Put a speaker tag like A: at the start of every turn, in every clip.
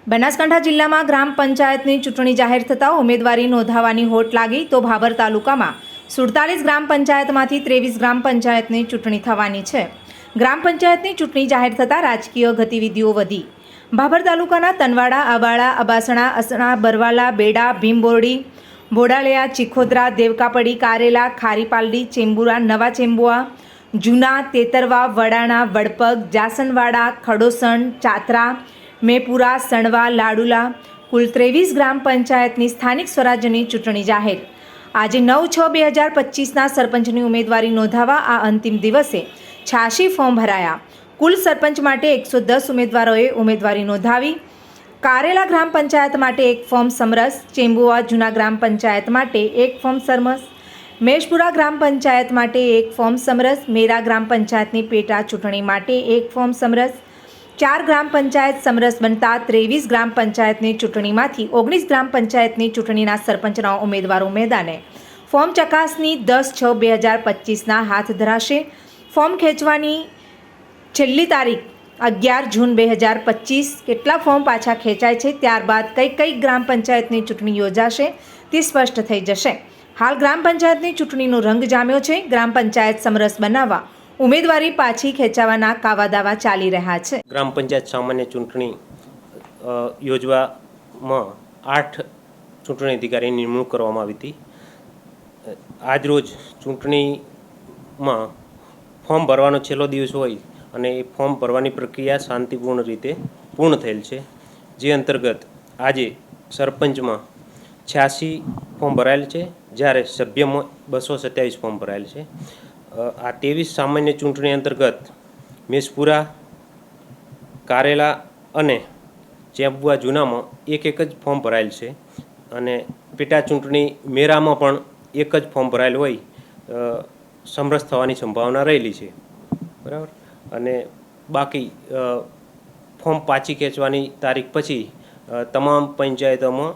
A: બનાસકાંઠા જિલ્લામાં ગ્રામ પંચાયતની ચૂંટણી જાહેર થતાં ઉમેદવારી નોંધાવવાની હોટ લાગી તો ભાભર તાલુકામાં 47 ગ્રામ પંચાયતમાંથી 23 ગ્રામ પંચાયતની ચૂંટણી થવાની છે। ગ્રામ પંચાયતની ચૂંટણી જાહેર થતાં રાજકીય ગતિવિધિઓ વધી। ભાભર તાલુકાના તનવાડા, આબાળા, અબાસણા, અસણા, બરવાલા, બેડા, ભીમબોરડી, બોડાલિયા, ચીખોદરા, દેવકાપડી, કારેલા, ખારીપાલડી, ચેમ્બુરા, નવા ચેમ્બુઆ, જૂના, તેતરવા, વડાણા, વડપગ, જાસનવાડા, ખડોસણ, ચાતરા, મેપુરા, સણવા, લાડુલા કુલ 23 ગ્રામ પંચાયતની સ્થાનિક સ્વરાજ્યની ચૂંટણી જાહેર। આજે 9/6/2025ના સરપંચની ઉમેદવારી નોંધાવવા આ અંતિમ દિવસે 86 ફોર્મ ભરાયા। કુલ સરપંચ માટે 110 ઉમેદવારોએ ઉમેદવારી નોંધાવી। કારેલા ગ્રામ પંચાયત માટે 1 ફોર્મ સમરસ, ચેમ્બુઆ જૂના ગ્રામ પંચાયત માટે 1 ફોર્મ સમરસ, મેશપુરા ગ્રામ પંચાયત માટે 1 ફોર્મ સમરસ, મેરા ગ્રામ પંચાયતની પેટા ચૂંટણી માટે 1 ફોર્મ સમરસ, 4 ગ્રામ પંચાયત સમરસ બનતા 23 ગ્રામ પંચાયતની ચૂંટણીમાંથી 19 ગ્રામ પંચાયતની ચૂંટણીના સરપંચના ઉમેદવારો મેદાને। ફોર્મ ચકાસણી 10/6/2025ના હાથ ધરાશે। ફોર્મ ખેંચવાની છેલ્લી તારીખ 11 જૂન 2025। કેટલા ફોર્મ પાછા ખેંચાય છે, ત્યારબાદ કઈ ગ્રામ પંચાયતની ચૂંટણી યોજાશે તે સ્પષ્ટ થઈ જશે। હાલ ગ્રામ પંચાયતની ચૂંટણીનો રંગ જામ્યો છે। ગ્રામ પંચાયત સમરસ બનાવવા ઉમેદવારી પાછી ખેંચાવાના કાવાદાવા ચાલી રહ્યા છે।
B: ગ્રામ પંચાયત સામાન્ય ચૂંટણી યોજવામાં 8 ચૂંટણી અધિકારીની નિમણૂક કરવામાં આવી હતી। આજરોજ ચૂંટણીમાં ફોર્મ ભરવાનો છેલ્લો દિવસ હોય અને એ ફોર્મ ભરવાની પ્રક્રિયા શાંતિપૂર્ણ રીતે પૂર્ણ થયેલ છે, જે અંતર્ગત આજે સરપંચમાં 86 ફોર્મ ભરાયેલ છે, જ્યારે સભ્યમાં 227 ફોર્મ ભરાયેલ છે। આ 23 સામાન્ય ચૂંટણી અંતર્ગત મેશપુરા, કારેલા અને ચેમ્બુઆ જૂનામાં એક જ ફોર્મ ભરાયેલ છે અને પેટા ચૂંટણી મેરામાં પણ એક જ ફોર્મ ભરાયેલ હોય સમરસ થવાની સંભાવના રહેલી છે, બરાબર। અને બાકી ફોર્મ પાછી ખેંચવાની તારીખ પછી તમામ પંચાયતોમાં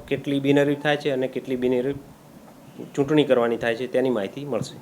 B: કેટલી બિનહરીફ થાય છે અને કેટલી બિનહરીફ ચૂંટણી કરવાની થાય છે તેની માહિતી મળશે।